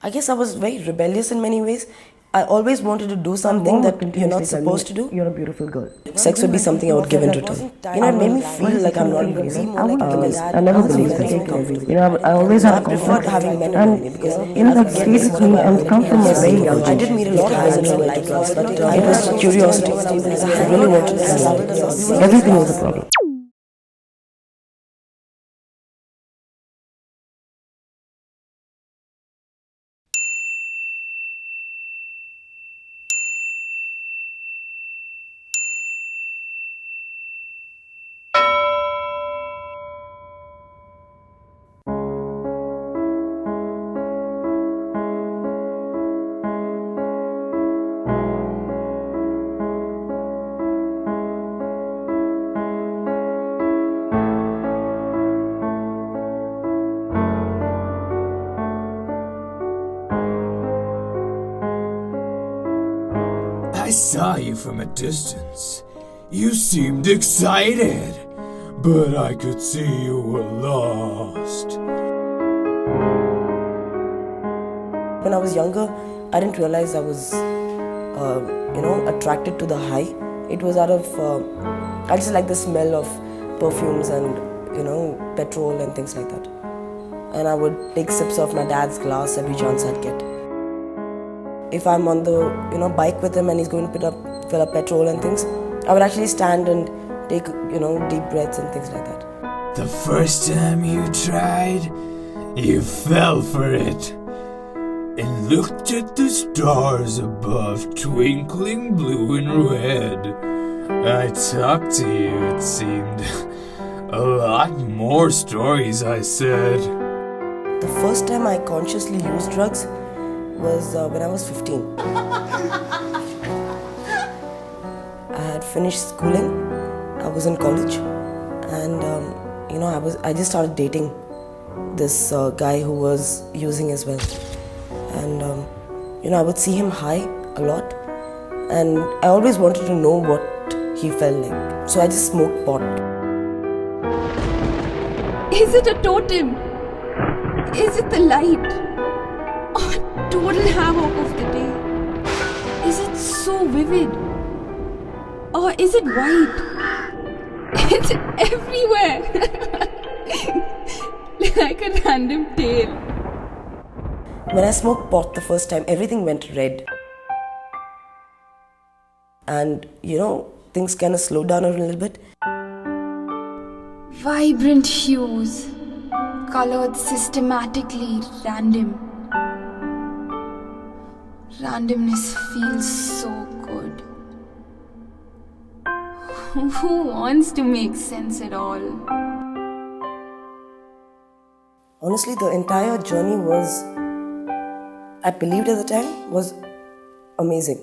I guess I was very rebellious in many ways. I always wanted to do something that you're not supposed to do. You're a beautiful girl. Sex would be something I would give in return. You know, it made me feel like I'm not crazy. I never believed it. You know, I always have preferred having men around me because that stays with me and come from a very young age. I did meet a lot of guys in life, but it was curiosity. I really wanted to know. Everything was a problem. I saw you from a distance. You seemed excited, but I could see you were lost. When I was younger, I didn't realize I was, attracted to the high. It was out of, I just like the smell of perfumes and, petrol and things like that. And I would take sips of my dad's glass every chance I'd get. If I'm on the, bike with him and he's going to fill up petrol and things, I would actually stand and take, deep breaths and things like that. The first time you tried, you fell for it and looked at the stars above, twinkling blue and red. I talked to you, it seemed. A lot more stories, I said. The first time I consciously used drugs was when I was 15. I had finished schooling, I was in college, and I just started dating this guy who was using as well. And I would see him high a lot, and I always wanted to know what he felt like. So I just smoked pot. Is it a totem? Is it the light? Total havoc of the day. Is it so vivid? Or is it white? It's everywhere. Like a random tail. When I smoked pot the first time, everything went red. And, things kind of slowed down a little bit. Vibrant hues, colored systematically, random. Randomness feels so good. Who wants to make sense at all? Honestly, the entire journey was, I believed at the time, was amazing,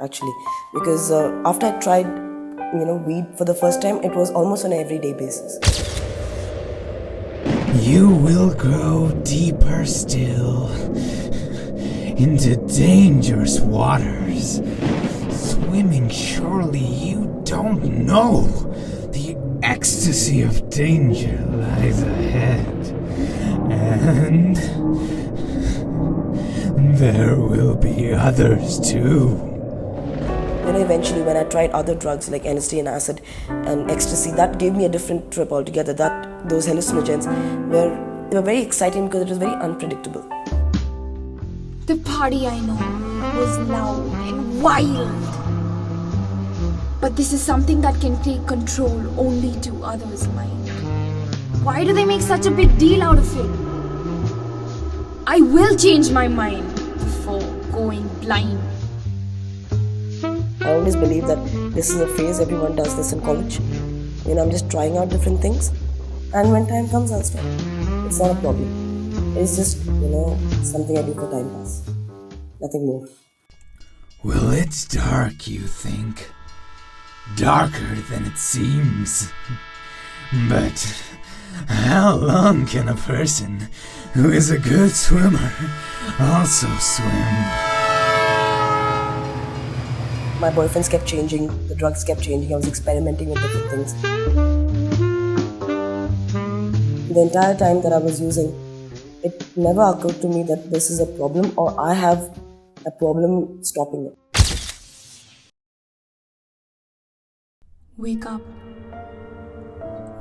actually. Because after I tried, weed for the first time, it was almost on an everyday basis. You will grow deeper still into dangerous waters. Swimming, surely you don't know the ecstasy of danger lies ahead. And there will be others too. Eventually when I tried other drugs like LSD and acid and ecstasy, that gave me a different trip altogether. Those hallucinogens they were very exciting because it was very unpredictable. The party I know was loud and wild. But this is something that can take control only to others' mind. Why do they make such a big deal out of it? I will change my mind before going blind. I always believe that this is a phase, everyone does this in college. I'm just trying out different things. And when time comes, I'll stop. It's not a problem. It's just, something I do for time pass. Nothing more. Well, it's dark, you think. Darker than it seems. But how long can a person who is a good swimmer also swim? My boyfriends kept changing, the drugs kept changing, I was experimenting with different things. The entire time that I was using, it never occurred to me that this is a problem or I have a problem stopping it. Wake up.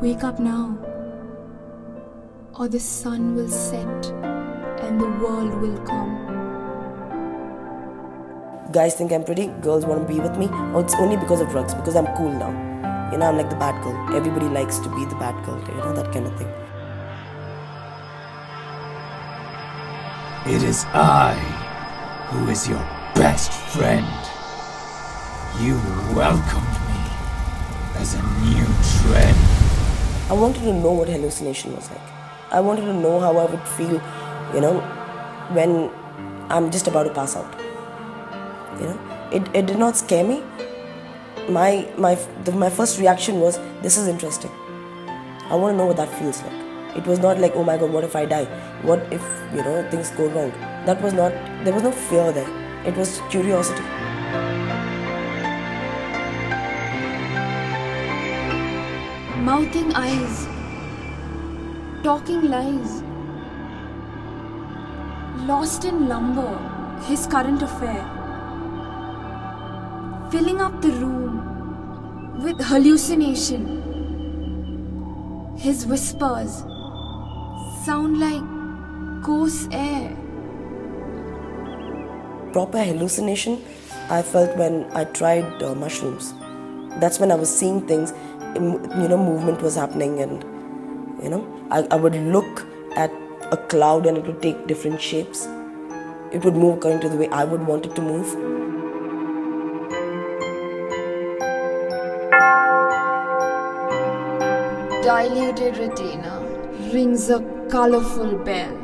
Wake up now. Or the sun will set and the world will come. Guys think I'm pretty, girls want to be with me, or it's only because of drugs, because I'm cool now. You know, I'm like the bad girl. Everybody likes to be the bad girl, you know, that kind of thing. It is I who is your best friend. You welcomed me as a new trend. I wanted to know what hallucination was like. I wanted to know how I would feel, you know, when I'm just about to pass out. You know, it did not scare me. My first reaction was, this is interesting. I want to know what that feels like. It was not like, oh my god, what if I die? What if, you know, things go wrong? That was not, there was no fear there. It was curiosity. Mouthing eyes. Talking lies. Lost in lumber, his current affair. Filling up the room with hallucination. His whispers sound like ghost air. Proper hallucination I felt when I tried mushrooms. That's when I was seeing things, you know, movement was happening, and you know, I would look at a cloud and it would take different shapes. It would move according to the way I would want it to move. Diluted retina rings a colorful bell.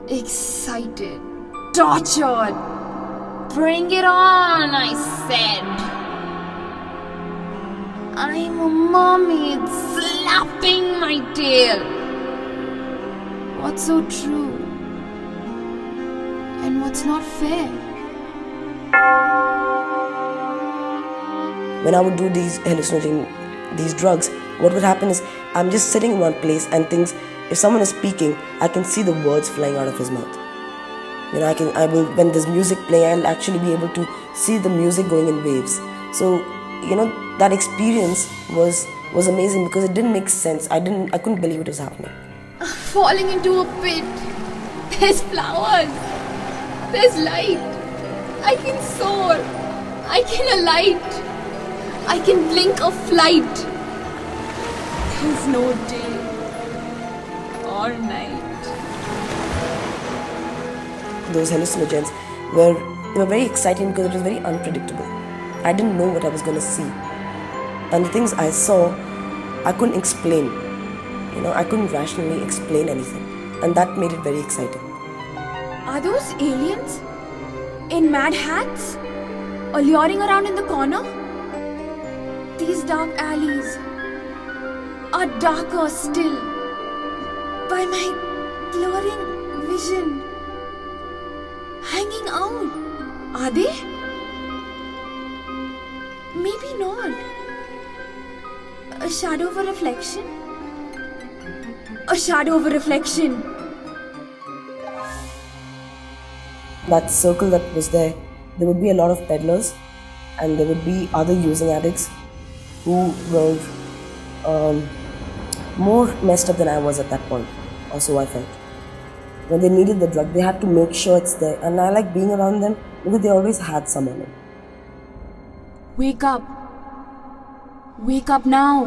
Excited, tortured. Bring it on, I said. I'm a mermaid slapping my tail. What's so true? And what's not fair? When I would do these these drugs, what would happen is I'm just sitting in one place and things, if someone is speaking, I can see the words flying out of his mouth. You know, I will, when there's music playing, I'll actually be able to see the music going in waves. So, you know, that experience was amazing because it didn't make sense. I couldn't believe it was happening. Falling into a pit. There's flowers. There's light. I can soar. I can alight. I can blink a flight. There's no day or night. Those hallucinogens were very exciting because it was very unpredictable. I didn't know what I was going to see. And the things I saw, I couldn't explain. You know, I couldn't rationally explain anything. And that made it very exciting. Are those aliens? In mad hats? Or luring around in the corner? These dark alleys are darker still by my blurring vision. Hanging out. Are they? Maybe not. A shadow of a reflection? A shadow of a reflection. That circle that was there would be a lot of peddlers and there would be other using addicts who were more messed up than I was at that point, or so I felt. When they needed the drug, they had to make sure it's there, and I like being around them because they always had some on it. Wake up. Wake up now,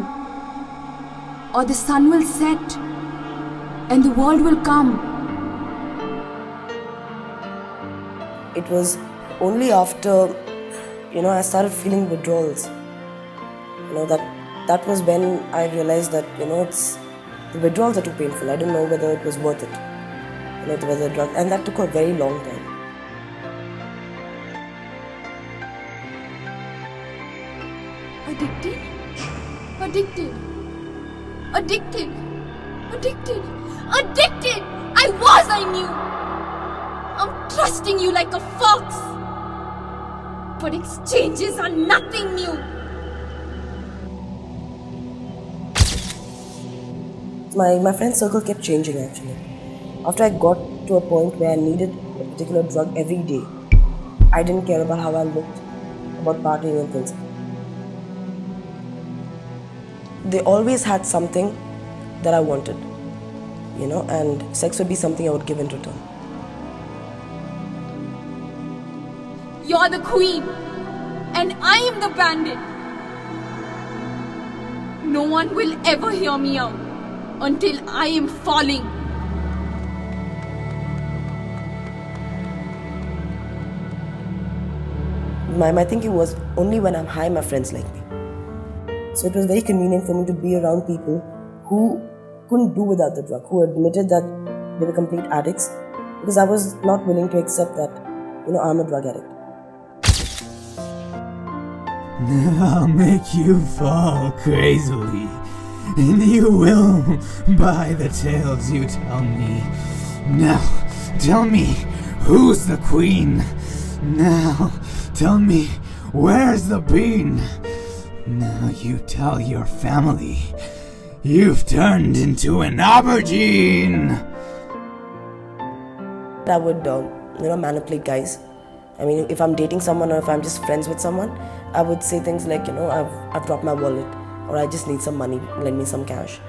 or the sun will set and the world will come. It was only after, you know, I started feeling withdrawals. You know, that was when I realized that, you know, the withdrawals are too painful. I didn't know whether it was worth it. You know, whether the drug, and that took a very long time. Addicted? Addicted. Addicted. Addicted. Addicted! I knew! I'm trusting you like a fox. But exchanges are nothing new. My friend circle kept changing actually. After I got to a point where I needed a particular drug every day, I didn't care about how I looked, about partying and things. They always had something that I wanted, and sex would be something I would give in return. You're the queen, and I am the bandit. No one will ever hear me out until I am falling. My thinking was only when I'm high my friends like me. So it was very convenient for me to be around people who couldn't do without the drug, who admitted that they were complete addicts, because I was not willing to accept that, I'm a drug addict. I'll make you fall crazily, and you will by the tales you tell me. Now, tell me, who's the queen? Now, tell me, where's the bean? Now you tell your family, you've turned into an aubergine! I would, manipulate guys. I mean, if I'm dating someone or if I'm just friends with someone, I would say things like, I've dropped my wallet, or I just need some money, lend me some cash.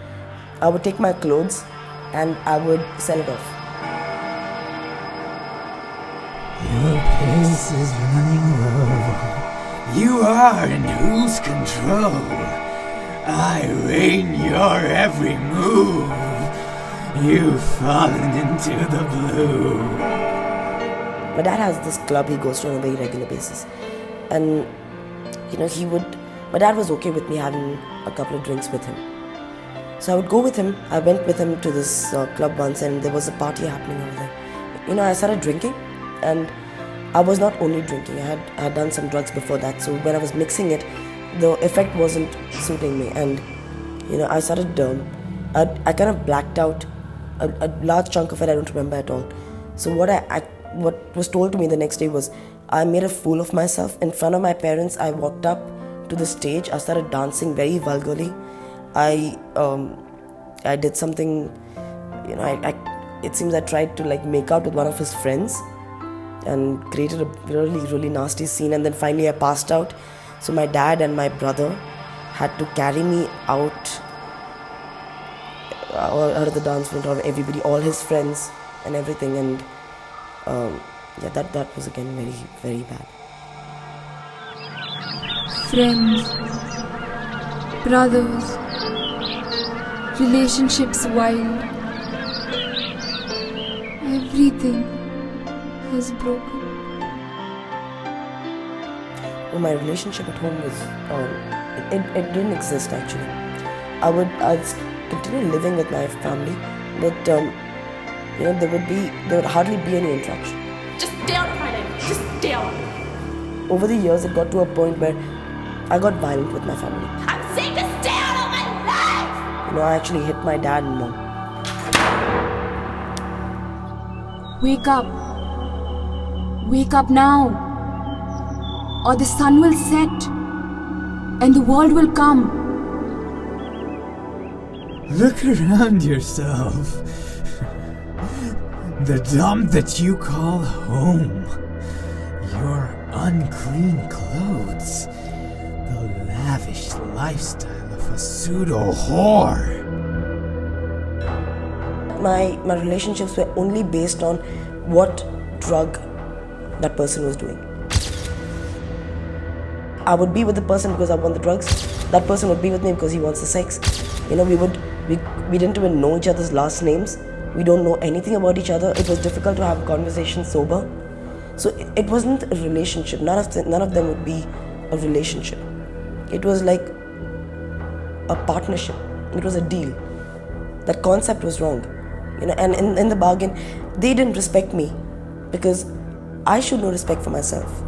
I would take my clothes and I would sell it off. Your pace is running low. You are in whose control? I reign your every move. You've fallen into the blue. My dad has this club he goes to on a very regular basis. And, my dad was okay with me having a couple of drinks with him. So I would go with him. I went with him to this club once and there was a party happening over there. I started drinking, and I was not only drinking. I had done some drugs before that. So when I was mixing it, the effect wasn't suiting me. And, I started, I kind of blacked out. A large chunk of it I don't remember at all. So what was told to me the next day was, I made a fool of myself. In front of my parents, I walked up to the stage. I started dancing very vulgarly. I did something, it seems I tried to make out with one of his friends and created a really, really nasty scene. And then finally I passed out. So my dad and my brother had to carry me out of the dance floor, of everybody, all his friends and everything. And that was again very, very bad. Friends, brothers, relationships wild. Everything has broken. Well, my relationship at home was, it didn't exist actually. I'd continue living with my family, but there would hardly be any interaction. Just stay out of my life. Just stay out. Over the years, it got to a point where I got violent with my family. I'm saying to stay out of my life! I actually hit my dad and mom. Wake up. Wake up now. Or the sun will set and the world will come. Look around yourself. The dump that you call home. Your unclean clothes. The lavish lifestyle of a pseudo whore. My relationships were only based on what drug that person was doing. I would be with the person because I want the drugs. That person would be with me because he wants the sex. We didn't even know each other's last names. We don't know anything about each other. It was difficult to have conversations sober. So it wasn't a relationship. None of them would be a relationship. It was like a partnership. It was a deal. That concept was wrong. And in the bargain, they didn't respect me because I should know respect for myself.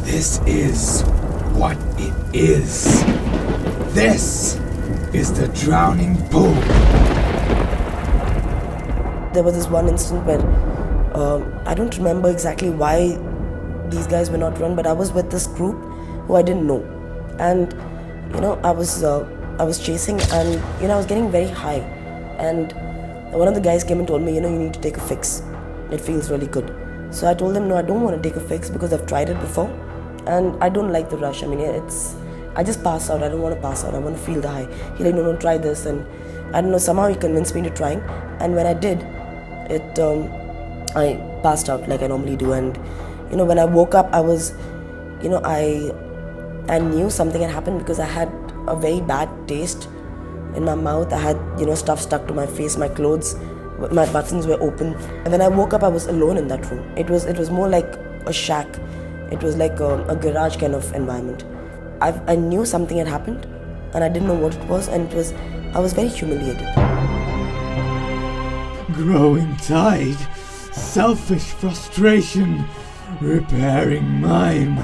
This is what it is. This is the drowning pool. There was this one instant where I don't remember exactly why these guys were not run, but I was with this group who I didn't know. And I was chasing, and I was getting very high, and one of the guys came and told me, you need to take a fix. It feels really good. So I told him, no, I don't want to take a fix because I've tried it before, and I don't like the rush. I mean, I just pass out. I don't want to pass out. I want to feel the high. He's like, no, try this, and I don't know. Somehow he convinced me to trying, and when I did, I passed out like I normally do, and when I woke up, I was, I knew something had happened because I had a very bad taste in my mouth. I had, stuff stuck to my face, my clothes, my buttons were open. And when I woke up, I was alone in that room. It was more like a shack. It was like a garage kind of environment. I knew something had happened, and I didn't know what it was, and I was very humiliated. Growing tired, selfish frustration, repairing mime,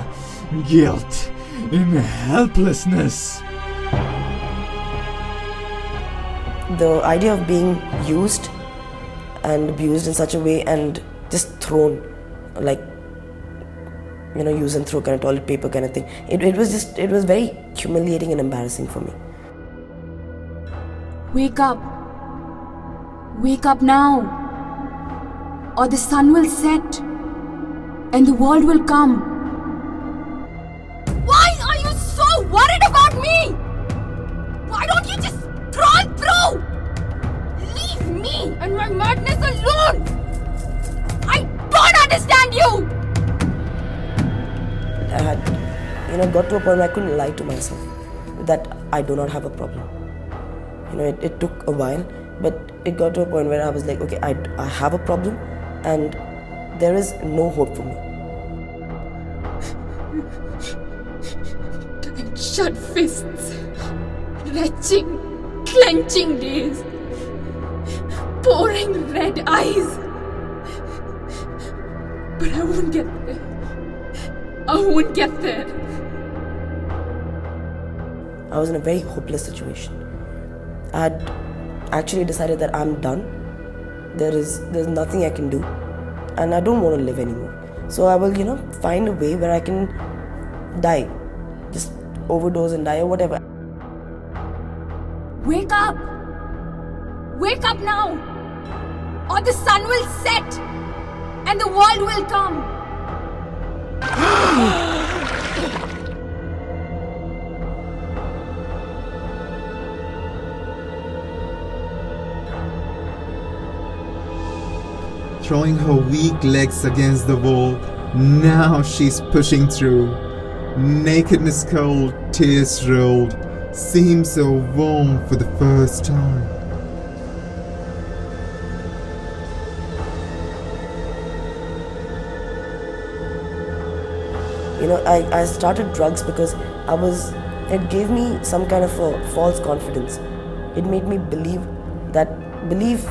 guilt, and helplessness. The idea of being used and abused in such a way and just thrown, like, use and throw kind of toilet paper kind of thing. It was very humiliating and embarrassing for me. Wake up. Wake up now, or the sun will set and the world will come. Why are you so worried about me? Why don't you just crawl through? Leave me and my madness alone. I don't understand you. I had, got to a point where I couldn't lie to myself that I do not have a problem. It took a while, but it got to a point where I was like, okay, I have a problem, and there is no hope for me. Shut fists, retching, clenching days, pouring red eyes. But I won't get there. I won't get there. I was in a very hopeless situation. I had actually decided that I'm done. There's nothing I can do, and I don't want to live anymore. So I will, find a way where I can die, just overdose and die or whatever. Wake up! Wake up now, or the sun will set and the world will come. Throwing her weak legs against the wall, now she's pushing through. Nakedness cold, tears rolled, seems so warm for the first time. I started drugs because it gave me some kind of a false confidence. It made me believe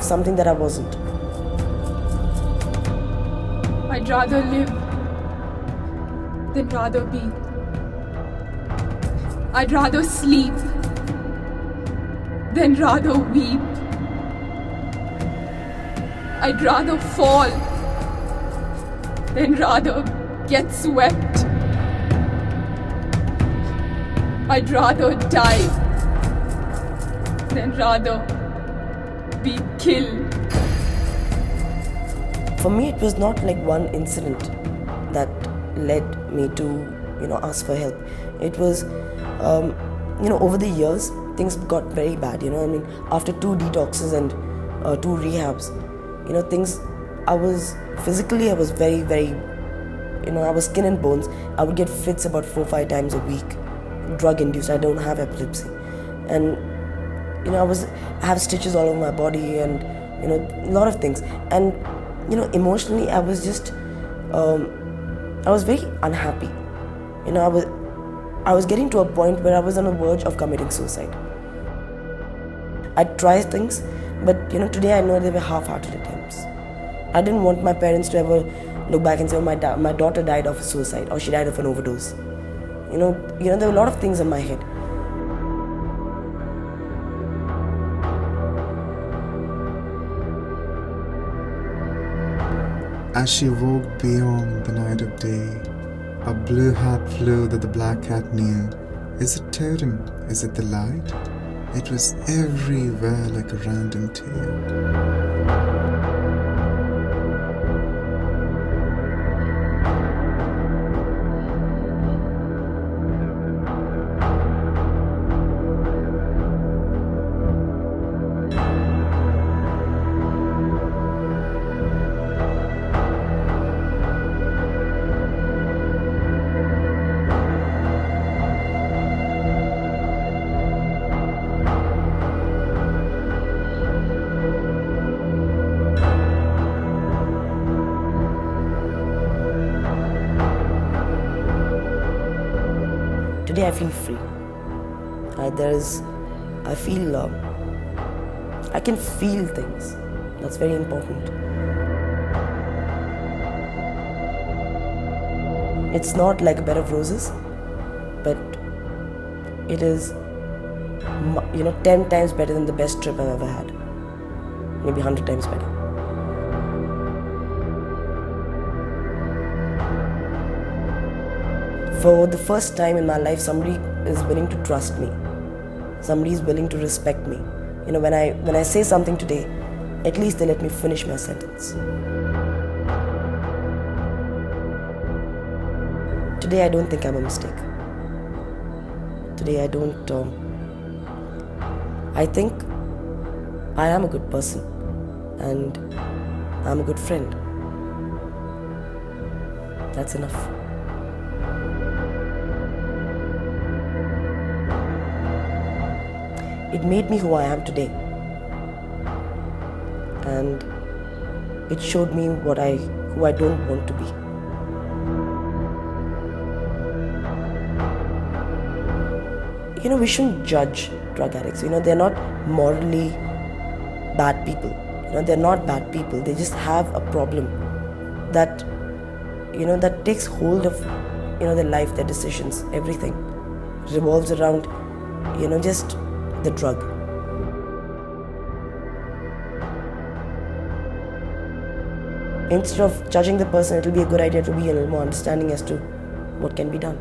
something that I wasn't. I'd rather live than rather be. I'd rather sleep than rather weep. I'd rather fall than rather get swept. I'd rather die than rather be killed. For me, it was not like one incident that led me to, ask for help. It was, over the years, things got very bad. After 2 detoxes and 2 rehabs, I was very, very, I was skin and bones. I would get fits about 4-5 times a week, drug-induced. I don't have epilepsy, and I have stitches all over my body, and a lot of things. And emotionally, I was just, I was very unhappy. I was getting to a point where I was on the verge of committing suicide. I tried things, but today I know they were half-hearted attempts. I didn't want my parents to ever look back and say, oh, my daughter died of suicide, or she died of an overdose. There were a lot of things in my head. As she walked beyond the night of day, a blue hat flew that the black cat knew. Is it totem? Is it the light? It was everywhere like a random tear. Today I feel free. I can feel things. That's very important. It's not like a bed of roses, but it is, 10 times better than the best trip I've ever had. Maybe 100 times better. For the first time in my life, somebody is willing to trust me. Somebody is willing to respect me. When I say something today, at least they let me finish my sentence. Today I don't think I'm a mistake. Today I don't. I think I am a good person, and I'm a good friend. That's enough. It made me who I am today, and it showed me who I don't want to be. We shouldn't judge drug addicts. They're not morally bad people. They're not bad people. They just have a problem that that takes hold of their life, their decisions, everything revolves around just the drug. Instead of judging the person, it will be a good idea to be a little more understanding as to what can be done.